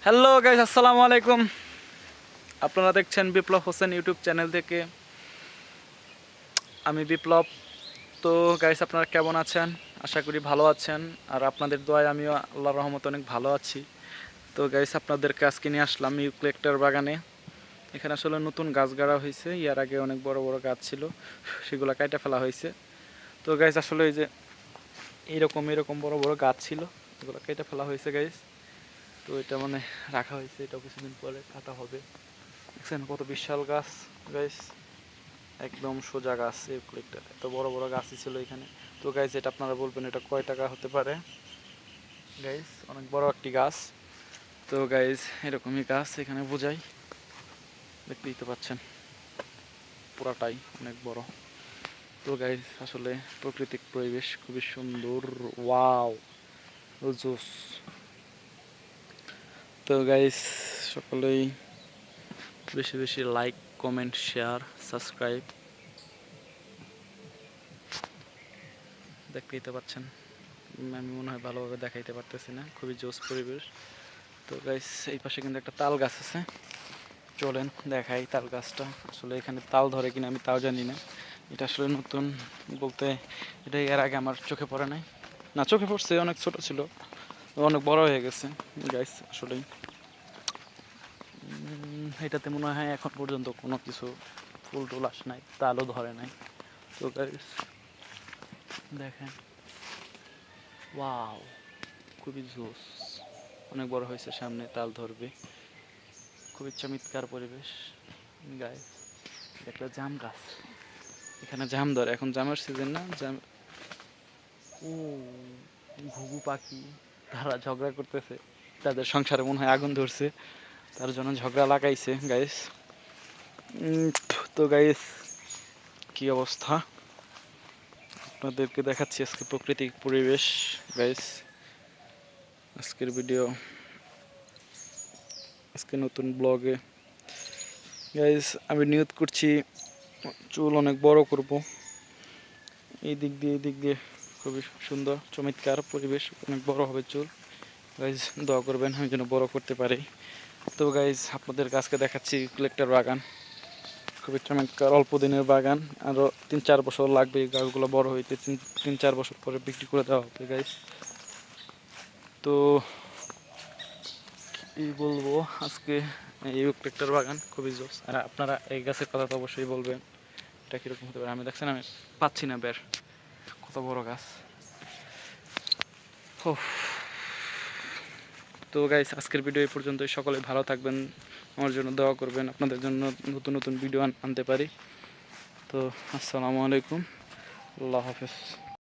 Hello guys, আসসালামু আলাইকুম। আপনারা দেখছেন বিপ্লব হোসেন ইউটিউব চ্যানেল থেকে। আমি বিপ্লব। তো গাইস, আপনারা কেমন আছেন? আশা করি ভালো আছেন। আর আপনাদের দোয়ায় আমিও আল্লাহর রহমতে অনেক ভালো আছি। তো গাইস, আপনাদেরকে আজকে নিয়ে আসলাম ইউক্যালিপটাস বাগানে। এখানে আসলে নতুন গাছ গাড়া হয়েছে। ইয়ার আগে অনেক বড় বড় গাছ ছিল, সেগুলো কেটে ফেলা হয়েছে। তো গাইস, আসলে এই যে এরকম বড় বড় গাছ ছিল, এগুলো কেটে ফেলা হয়েছে গাইস। তো এটা মানে রাখা হয়েছে, এটা কিছুদিন পরে কাটা হবে। দেখছেন কত বিশাল গাছ গাইস, একদম সোজা গাছ। ইউক্যালিপটাস এত বড় বড় গাছই ছিল এখানে। তো গাইস, এটা আপনারা বলবেন এটা কয় টাকা হতে পারে। গাইস, অনেক বড় একটি গাছ। তো গাইস, এরকমই গাছ এখানে বোঝাই, দেখতেই তো পাচ্ছেন পুরাটাই অনেক বড়। তো গাইস, আসলে প্রাকৃতিক পরিবেশ খুবই সুন্দর। ওয়াও, জোস। তো গাইস, সকলেই বেশি বেশি লাইক, কমেন্ট, শেয়ার, সাবস্ক্রাইব। দেখতেই তো পাচ্ছেন, আমি মনে হয় ভালোভাবে দেখাইতে পারতেছি না, খুবই জোস পরিবেশ। তো গাইস, এই পাশে কিন্তু একটা তাল গাছ আছে, চলেন দেখাই তাল গাছটা। আসলে এখানে তাল ধরে কিনা আমি তাও জানি না, এটা আসলে নতুন বলতে এটা এর আগে আমার চোখে পড়ে নাই। না, চোখে পড়ছে, অনেক ছোট ছিল, অনেক বড় হয়ে গেছে গাইস। আসলেই এটাতে মনে হয় এখন পর্যন্ত কোনো কিছু ফুল টুল আসে নাই, তালও ধরে নাই। তো গাইস দেখেন, ওয়াও, খুবই জোস, অনেক বড় হয়েছে, সামনে তাল ধরবে। খুবই চমৎকার পরিবেশ গাইস। একটা জাম গাছ, এখানে জাম ধরে, এখন জামের সিজন না, জাম। ও, ঘুঘু পাখি, তারা ঝগড়া করতেছে, তাদের সংসারে মনে হয় আগুন ধরছে, তার জন্য ঝগড়া লাগাইছে গাইস। তো গাইস, কি অবস্থা, আপনাদেরকে দেখাচ্ছি আজকে প্রাকৃতিক পরিবেশ গাইস। আজকের ভিডিও, আজকে নতুন ব্লগে গাইস আমি নিয়ত করছি চুল অনেক বড় করব। এই দিক দিয়ে খুবই সুন্দর চমৎকার পরিবেশ, অনেক বড় হবে চুল গাইস। দোয়া করবেন আমি যেন বড় করতে পারি। তো গাইস, আপনাদের কাছকে দেখাচ্ছি ইউক্যালিপটাস বাগান, খুবই চমৎকার, অল্প দিনের বাগান। আরও 3-4 বছর লাগবে এই গাছগুলো বড় হইতে, 3-4 বছর পরে বিক্রি করে দেওয়া হবে গাইস। তো কি বলবো, আজকে এই ইউক্যালিপটাস বাগান খুবই জোস। আর আপনারা এই গাছের কথা তো অবশ্যই বলবেন, এটা কীরকম হতে পারে। আমি দেখছেন, আমি পাচ্ছি না বের, কত বড় গাছ। তো গাইস, আজকের ভিডিও এই পর্যন্তই। সকলে ভালো থাকবেন, আমার জন্য দোয়া করবেন, আপনাদের জন্য নতুন নতুন ভিডিও আনতে পারি। তো আসসালামু আলাইকুম, আল্লাহ হাফেজ।